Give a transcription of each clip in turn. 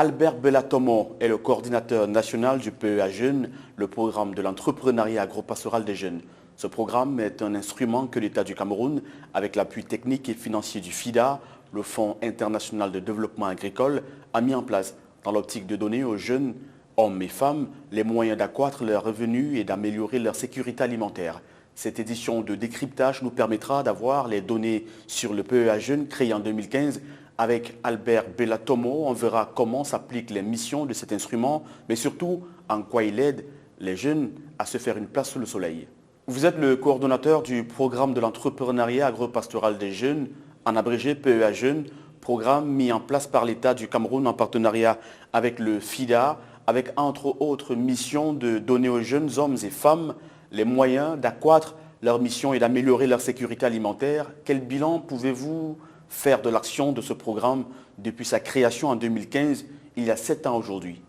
Albert Bellatomo est le coordinateur national du PEA Jeunes, le programme de l'entrepreneuriat agropastoral des jeunes. Ce programme est un instrument que l'État du Cameroun, avec l'appui technique et financier du FIDA, le Fonds international de développement agricole, a mis en place dans l'optique de donner aux jeunes, hommes et femmes, les moyens d'accroître leurs revenus et d'améliorer leur sécurité alimentaire. Cette édition de décryptage nous permettra d'avoir les données sur le PEA Jeunes créé en 2015. Avec Albert Bellatomo, on verra comment s'appliquent les missions de cet instrument, mais surtout en quoi il aide les jeunes à se faire une place sous le soleil. Vous êtes le coordonnateur du programme de l'entrepreneuriat agropastoral des jeunes, en abrégé PEA Jeunes, programme mis en place par l'État du Cameroun en partenariat avec le FIDA, avec entre autres mission de donner aux jeunes hommes et femmes les moyens d'accroître leur mission et d'améliorer leur sécurité alimentaire. Quel bilan pouvez-vous faire de l'action de ce programme depuis sa création en 2015, il y a 7 ans aujourd'hui?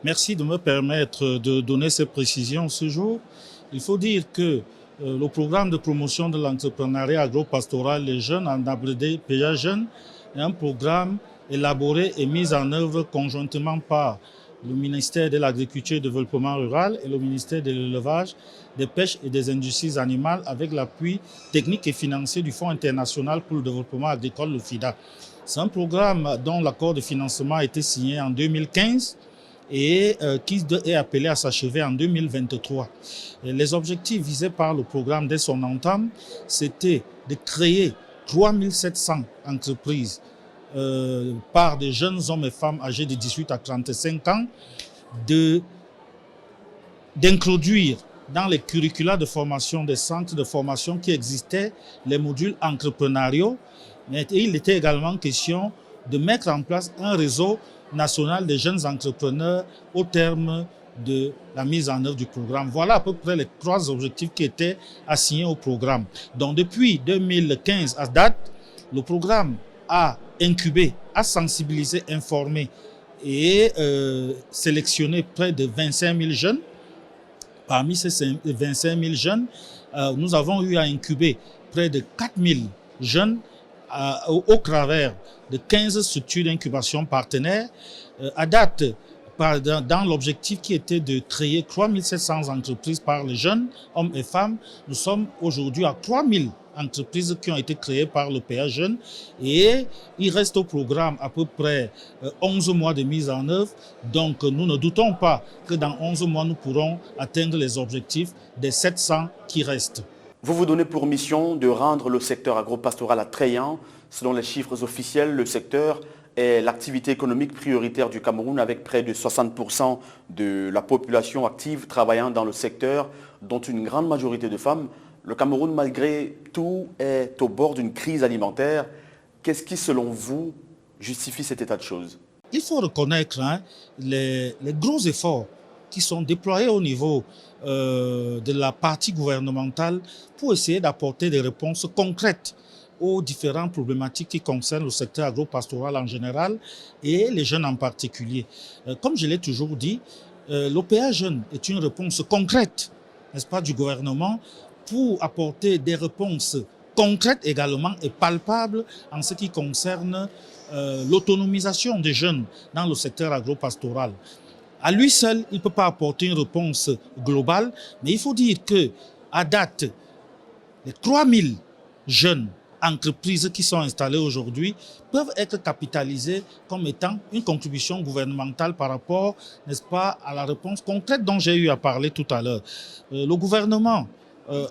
Merci de me permettre de donner ces précisions ce jour. Il faut dire que le programme de promotion de l'entrepreneuriat agropastoral des jeunes, en abrégé PEA Jeunes, est un programme élaboré et mis en œuvre conjointement par le ministère de l'Agriculture et du Développement rural et le ministère de l'Élevage, des Pêches et des Industries animales avec l'appui technique et financier du Fonds international pour le développement agricole, le FIDA. C'est un programme dont l'accord de financement a été signé en 2015 et qui est appelé à s'achever en 2023. Et les objectifs visés par le programme dès son entame, c'était de créer 3700 entreprises par des jeunes hommes et femmes âgés de 18 à 35 ans, d'introduire dans les curricula de formation des centres de formation qui existaient les modules entrepreneuriaux, mais il était également question de mettre en place un réseau national des jeunes entrepreneurs au terme de la mise en œuvre du programme. Voilà à peu près les 3 objectifs qui étaient assignés au programme. Donc depuis 2015 à date, le programme a incubé, a sensibilisé, informé et sélectionné près de 25 000 jeunes. Parmi ces 25 000 jeunes, nous avons eu à incuber près de 4 000 jeunes au travers de 15 structures d'incubation partenaires. À date, dans l'objectif qui était de créer 3 700 entreprises par les jeunes, hommes et femmes, nous sommes aujourd'hui à 3 000 entreprises qui ont été créées par le PEA Jeunes et il reste au programme à peu près 11 mois de mise en œuvre. Donc nous ne doutons pas que dans 11 mois, nous pourrons atteindre les objectifs des 700 qui restent. Vous vous donnez pour mission de rendre le secteur agropastoral attrayant. Selon les chiffres officiels, le secteur est l'activité économique prioritaire du Cameroun avec près de 60% de la population active travaillant dans le secteur, dont une grande majorité de femmes. Le Cameroun, malgré tout, est au bord d'une crise alimentaire. Qu'est-ce qui, selon vous, justifie cet état de choses? Il faut reconnaître les gros efforts qui sont déployés au niveau de la partie gouvernementale pour essayer d'apporter des réponses concrètes aux différentes problématiques qui concernent le secteur agropastoral en général et les jeunes en particulier. Comme je l'ai toujours dit, l'OPA Jeunes est une réponse concrète, n'est-ce pas, du gouvernement pour apporter des réponses concrètes également et palpables en ce qui concerne l'autonomisation des jeunes dans le secteur agropastoral. À lui seul, il ne peut pas apporter une réponse globale, mais il faut dire qu'à date, les 3000 jeunes entreprises qui sont installées aujourd'hui peuvent être capitalisées comme étant une contribution gouvernementale par rapport, n'est-ce pas, à la réponse concrète dont j'ai eu à parler tout à l'heure. Le gouvernement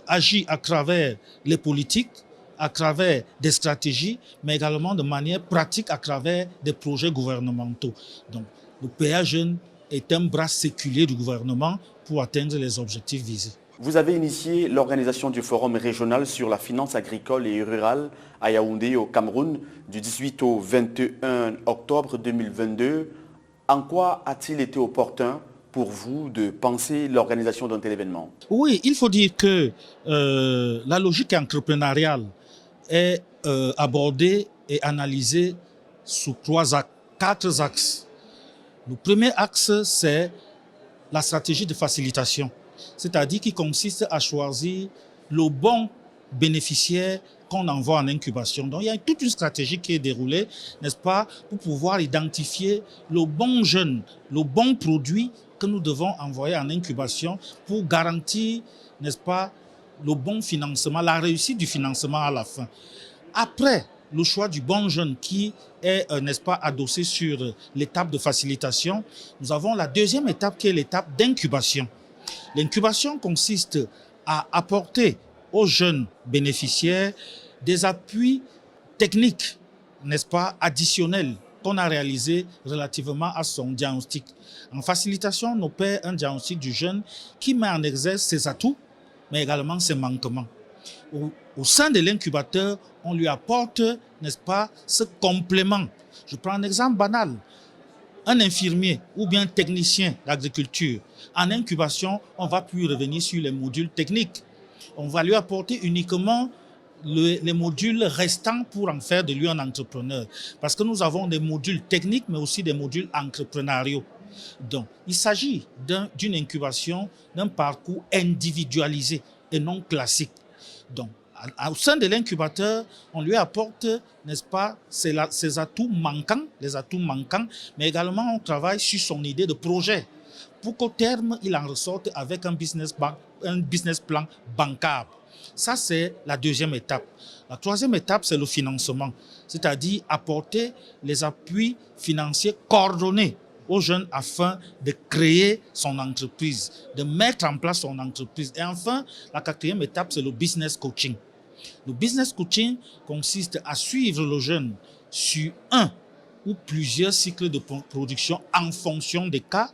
agit à travers les politiques, à travers des stratégies, mais également de manière pratique à travers des projets gouvernementaux. Donc, le PEA Jeunes est un bras séculier du gouvernement pour atteindre les objectifs visés. Vous avez initié l'organisation du forum régional sur la finance agricole et rurale à Yaoundé, au Cameroun, du 18 au 21 octobre 2022. En quoi a-t-il été opportun pour vous de penser l'organisation d'un tel événement? Oui, il faut dire que la logique entrepreneuriale est abordée et analysée sous 4 axes. Le premier axe, c'est la stratégie de facilitation, c'est-à-dire qui consiste à choisir le bon bénéficiaire qu'on envoie en incubation. Donc, il y a toute une stratégie qui est déroulée, n'est-ce pas, pour pouvoir identifier le bon jeune, le bon produit que nous devons envoyer en incubation pour garantir, n'est-ce pas, le bon financement, la réussite du financement à la fin. Après le choix du bon jeune qui est, n'est-ce pas, adossé sur l'étape de facilitation, nous avons la deuxième étape qui est l'étape d'incubation. L'incubation consiste à apporter aux jeunes bénéficiaires des appuis techniques, n'est-ce pas, additionnels qu'on a réalisés relativement à son diagnostic. En facilitation, on opère un diagnostic du jeune qui met en exergue ses atouts, mais également ses manquements. Au sein de l'incubateur, on lui apporte, n'est-ce pas, ce complément. Je prends un exemple banal. Un infirmier ou bien un technicien d'agriculture, en incubation, on ne va plus revenir sur les modules techniques. On va lui apporter uniquement les modules restants pour en faire de lui un entrepreneur. Parce que nous avons des modules techniques, mais aussi des modules entrepreneuriaux. Donc, il s'agit d'une incubation, d'un parcours individualisé et non classique. Donc, au sein de l'incubateur, on lui apporte, n'est-ce pas, ses atouts manquants, les atouts manquants, mais également on travaille sur son idée de projet pour qu'au terme, il en ressorte avec un business plan bancable. Ça, c'est la deuxième étape. La troisième étape, c'est le financement, c'est-à-dire apporter les appuis financiers coordonnés aux jeunes afin de créer son entreprise, de mettre en place son entreprise. Et enfin, la quatrième étape, c'est le business coaching. Le business coaching consiste à suivre le jeune sur un ou plusieurs cycles de production en fonction des cas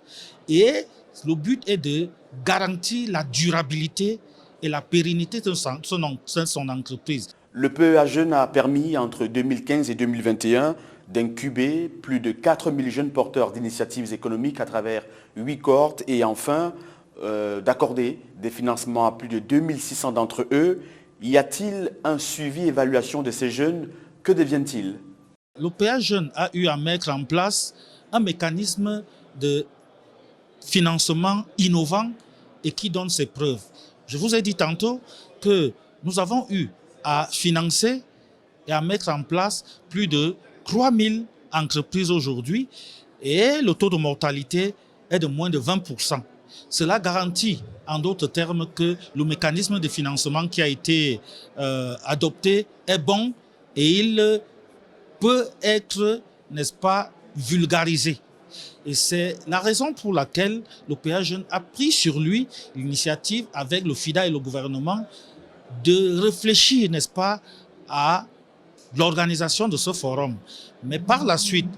et le but est de garantir la durabilité et la pérennité de son entreprise. Le PEA Jeunes a permis entre 2015 et 2021 d'incuber plus de 4000 jeunes porteurs d'initiatives économiques à travers 8 cohortes et enfin d'accorder des financements à plus de 2600 d'entre eux. Y a-t-il un suivi, évaluation de ces jeunes? Que deviennent-ils? Le PEA Jeunes a eu à mettre en place un mécanisme de financement innovant et qui donne ses preuves. Je vous ai dit tantôt que nous avons eu à financer et à mettre en place plus de 3000 entreprises aujourd'hui et le taux de mortalité est de moins de 20%. Cela garantit, en d'autres termes, que le mécanisme de financement qui a été adopté est bon et il peut être, n'est-ce pas, vulgarisé. Et c'est la raison pour laquelle le PEA Jeunes a pris sur lui l'initiative avec le FIDA et le gouvernement de réfléchir, n'est-ce pas, à l'organisation de ce forum. Mais par la suite,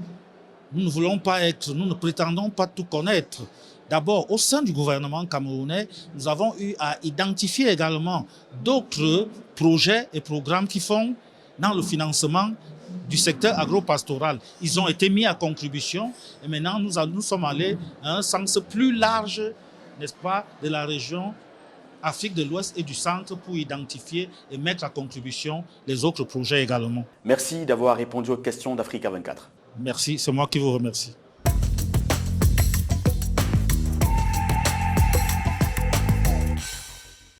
nous ne prétendons pas tout connaître. D'abord, au sein du gouvernement camerounais, nous avons eu à identifier également d'autres projets et programmes qui font dans le financement du secteur agro-pastoral. Ils ont été mis à contribution et maintenant nous sommes allés à un sens plus large, n'est-ce pas, de la région Afrique de l'Ouest et du Centre pour identifier et mettre à contribution les autres projets également. Merci d'avoir répondu aux questions d'Africa 24. Merci, c'est moi qui vous remercie.